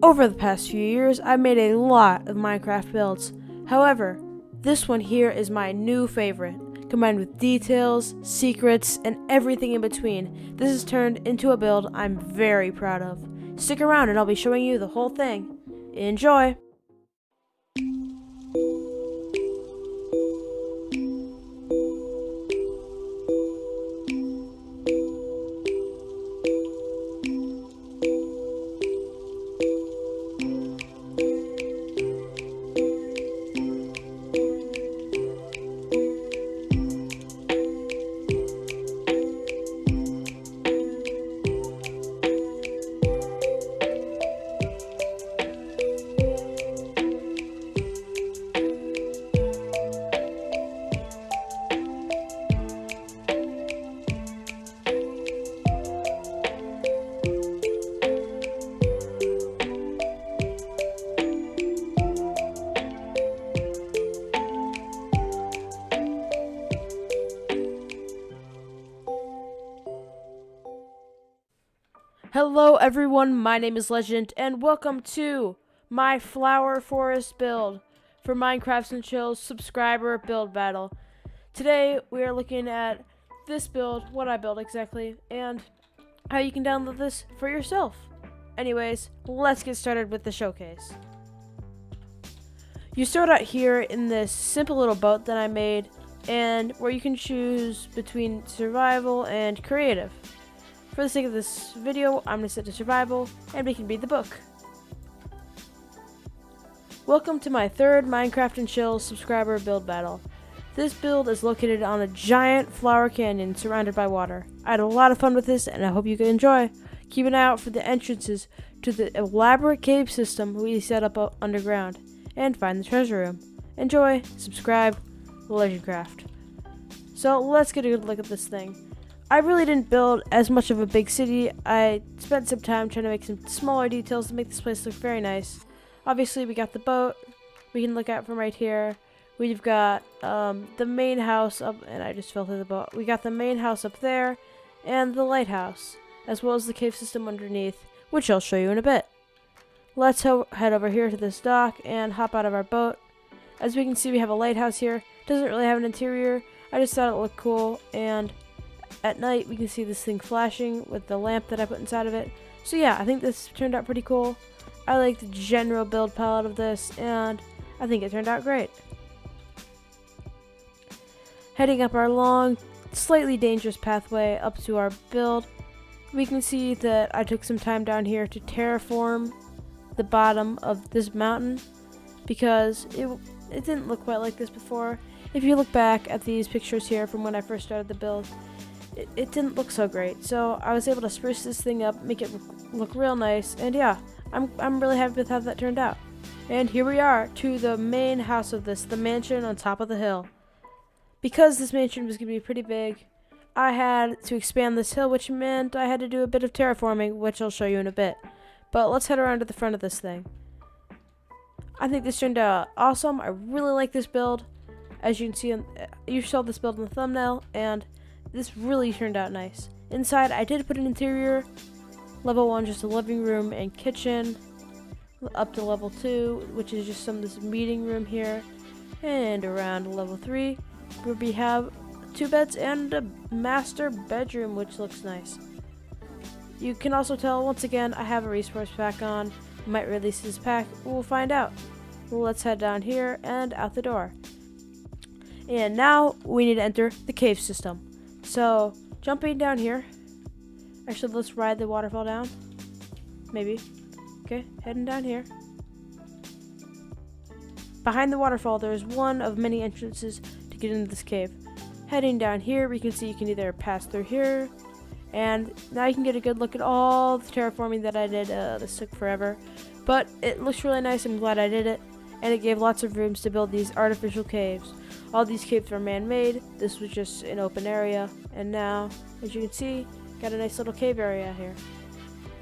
Over the past few years, I've made a lot of Minecraft builds. However, this one here is my new favorite. Combined with details, secrets, and everything in between, this has turned into a build I'm very proud of. Stick around and I'll be showing you the whole thing. Enjoy! Hello everyone, my name is Legend, and welcome to my Flower Forest build for Minecraft and Chill's subscriber build battle. Today we are looking at this build, what I built exactly, and how you can download this for yourself. Anyways, let's get started with the showcase. You start out here in this simple little boat that I made, and where you can choose between survival and creative. For the sake of this video, I'm going to set to survival, and we can read the book. Welcome to my third Minecraft and Chill subscriber build battle. This build is located on a giant flower canyon surrounded by water. I had a lot of fun with this, and I hope you can enjoy. Keep an eye out for the entrances to the elaborate cave system we set up underground, and find the treasure room. Enjoy, subscribe, Legendcraft. So let's get a good look at this thing. I really didn't build as much of a big city. I spent some time trying to make some smaller details to make this place look very nice. Obviously, we got the boat we can look at from right here. We've got the main house up, and I just fell through the boat. We got the main house up there, and the lighthouse, as well as the cave system underneath, which I'll show you in a bit. Let's head over here to this dock and hop out of our boat. As we can see, we have a lighthouse here. Doesn't really have an interior. I just thought it looked cool, and at night, we can see this thing flashing with the lamp that I put inside of it. So yeah, I think this turned out pretty cool. I like the general build palette of this, and I think it turned out great. Heading up our long, slightly dangerous pathway up to our build, we can see that I took some time down here to terraform the bottom of this mountain, because it didn't look quite like this before. If you look back at these pictures here from when I first started the build, it didn't look so great, so I was able to spruce this thing up, make it look real nice, and yeah, I'm really happy with how that turned out. And here we are to the main house of this, the mansion on top of the hill. Because this mansion was going to be pretty big, I had to expand this hill, which meant I had to do a bit of terraforming, which I'll show you in a bit. But let's head around to the front of this thing. I think this turned out awesome. I really like this build. As you can see, you saw this build in the thumbnail, and this really turned out nice. Inside, I did put an interior. Level 1, just a living room and kitchen. Up to level 2, which is just some of this meeting room here. And around level 3, where we have 2 beds and a master bedroom, which looks nice. You can also tell, once again, I have a resource pack on. I might release this pack. We'll find out. Well, let's head down here and out the door. And now, we need to enter the cave system. So, jumping down here. Actually, let's ride the waterfall down. Maybe. Okay, heading down here. Behind the waterfall, there is one of many entrances to get into this cave. Heading down here, we can see you can either pass through here, and now you can get a good look at all the terraforming that I did. This took forever, but it looks really nice. I'm glad I did it, and it gave lots of rooms to build these artificial caves. All these caves were man-made. This was just an open area, and now, as you can see, got a nice little cave area here.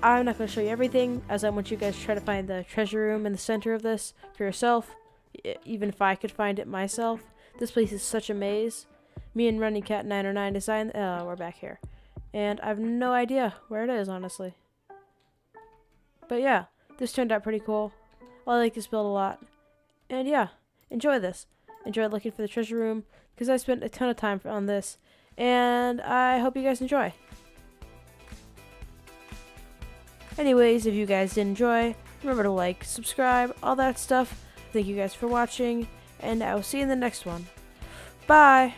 I'm not going to show you everything, as I want you guys to try to find the treasure room in the center of this for yourself, even if I could find it myself. This place is such a maze. Me and Running Cat 909 designed. We're back here, and I have no idea where it is, honestly. But yeah, this turned out pretty cool. I like this build a lot. And yeah, enjoy this. Enjoy looking for the treasure room, because I spent a ton of time on this. And I hope you guys enjoy. Anyways, if you guys did enjoy, remember to like, subscribe, all that stuff. Thank you guys for watching, and I will see you in the next one. Bye!